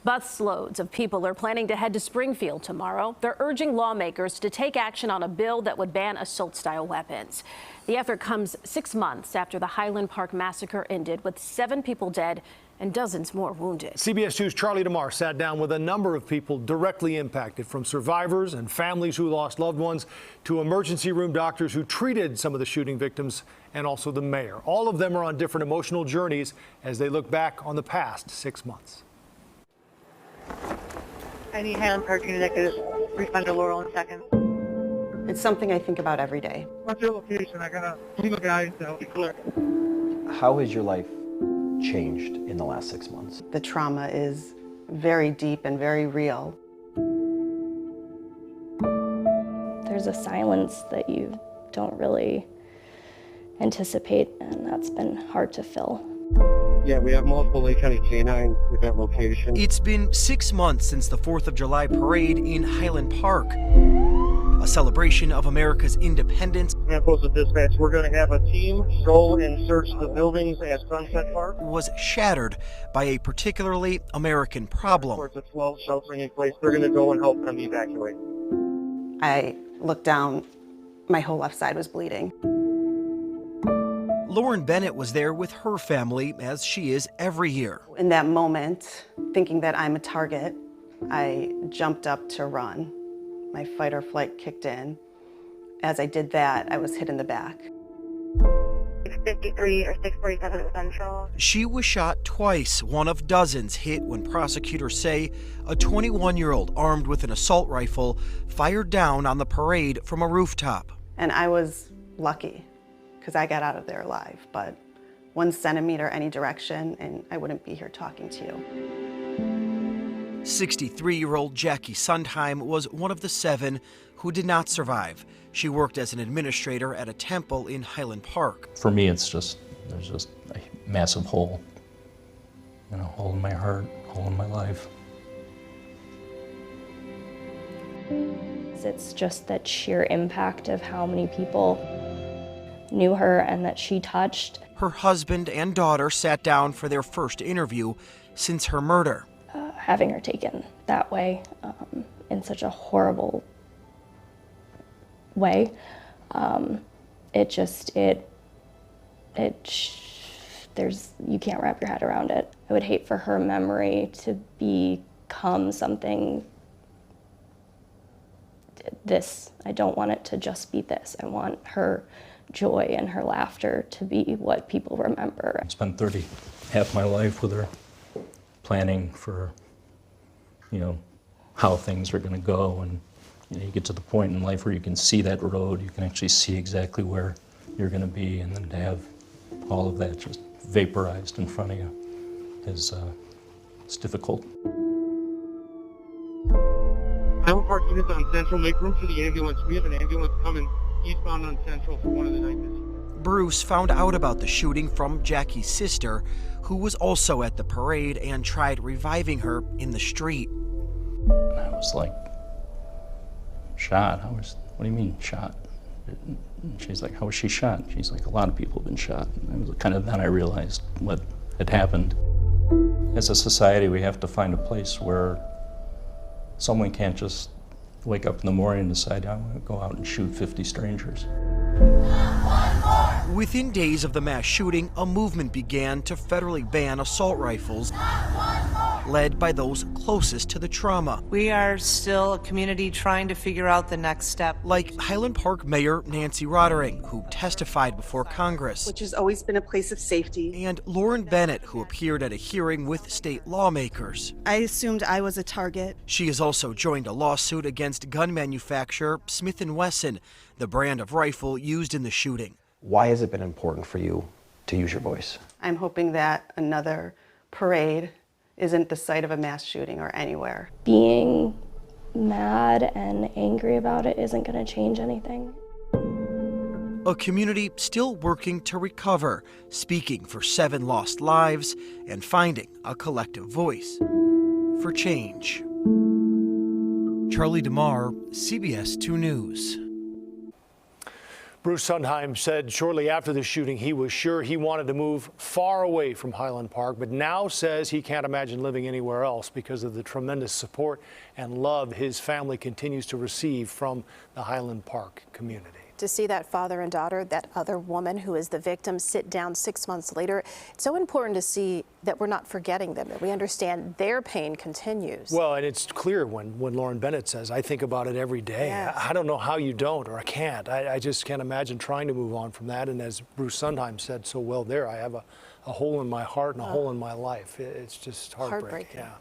Busloads of people are planning to head to Springfield tomorrow. They're urging lawmakers to take action on a bill that would ban assault-style weapons. The effort comes 6 months after the Highland Park massacre ended, with 7 people dead and dozens more wounded. CBS 2's Charlie DeMar sat down with a number of people directly impacted, from survivors and families who lost loved ones to emergency room doctors who treated some of the shooting victims, and also the mayor. All of them are on different emotional journeys as they look back on the past 6 months. I need Highland Park executive respond to Laurel in a second. It's something I think about every day. What's your location? I got a team of guys to help you clear. How has your life changed in the last 6 months? The trauma is very deep and very real. There's a silence that you don't really anticipate, and that's been hard to fill. Yeah, we have multiple Lake County canines at that location. It's been 6 months since the 4th of July parade in Highland Park, a celebration of America's independence. Postal dispatch, we're going to have a team go and search the buildings at Sunset Park. Was shattered by a particularly American problem. There's a 12 sheltering in place. They're going to go and help them evacuate. I looked down, my whole left side was bleeding. Lauren Bennett was there with her family, as she is every year. In that moment, thinking that I'm a target, I jumped up to run. My fight or flight kicked in. As I did that, I was hit in the back. 653 or 647 Central. She was shot twice, one of dozens hit when prosecutors say a 21-year-old armed with an assault rifle fired down on the parade from a rooftop. And I was lucky, because I got out of there alive, but 1 centimeter any direction and I wouldn't be here talking to you. 63-year-old Jackie Sundheim was one of the 7 who did not survive. She worked as an administrator at a temple in Highland Park. For me, there's just a massive hole, hole in my heart, hole in my life. It's just that sheer impact of how many people knew her and that she touched. Her husband and daughter sat down for their first interview since her murder. Having her taken that way, in such a horrible way, you can't wrap your head around it. I would hate for her memory to become something this. I don't want it to just be this. I want her joy and her laughter to be what people remember. I spent half my life with her, planning for, how things are going to go, and you get to the point in life where you can see that road, you can actually see exactly where you're going to be, and then to have all of that just vaporized in front of you is it's difficult. Highland Park units on Central, make room for the ambulance. We have an ambulance coming eastbound on Central for one of the night missions. Bruce found out about the shooting from Jackie's sister, who was also at the parade and tried reviving her in the street. And I was like, shot? What do you mean, shot? And she's like, how was she shot? She's like, a lot of people have been shot. And it was kind of then I realized what had happened. As a society, we have to find a place where someone can't just wake up in the morning and decide, I'm going to go out and shoot 50 strangers. Within days of the mass shooting, a movement began to federally ban assault rifles, led by those closest to the trauma. We are still a community trying to figure out the next step. Like Highland Park Mayor Nancy Roddering, who testified before Congress. Which has always been a place of safety. And Lauren Bennett, who appeared at a hearing with state lawmakers. I assumed I was a target. She has also joined a lawsuit against gun manufacturer Smith & Wesson, the brand of rifle used in the shooting. Why has it been important for you to use your voice? I'm hoping that another parade isn't the site of a mass shooting or anywhere. Being mad and angry about it isn't going to change anything. A community still working to recover, speaking for 7 lost lives, and finding a collective voice for change. Charlie DeMar, CBS 2 News. Bruce Sondheim said shortly after the shooting he was sure he wanted to move far away from Highland Park, but now says he can't imagine living anywhere else because of the tremendous support and love his family continues to receive from the Highland Park community. To see that father and daughter, that other woman who is the victim, sit down 6 months later, it's so important to see that we're not forgetting them, that we understand their pain continues. Well, and it's clear when Lauren Bennett says, I think about it every day. Yes. I don't know how you don't, or I can't. I just can't imagine trying to move on from that. And as Bruce Sondheim said so well there, I have a hole in my heart and a hole in my life. It's just heartbreaking. Heartbreaking. Yeah.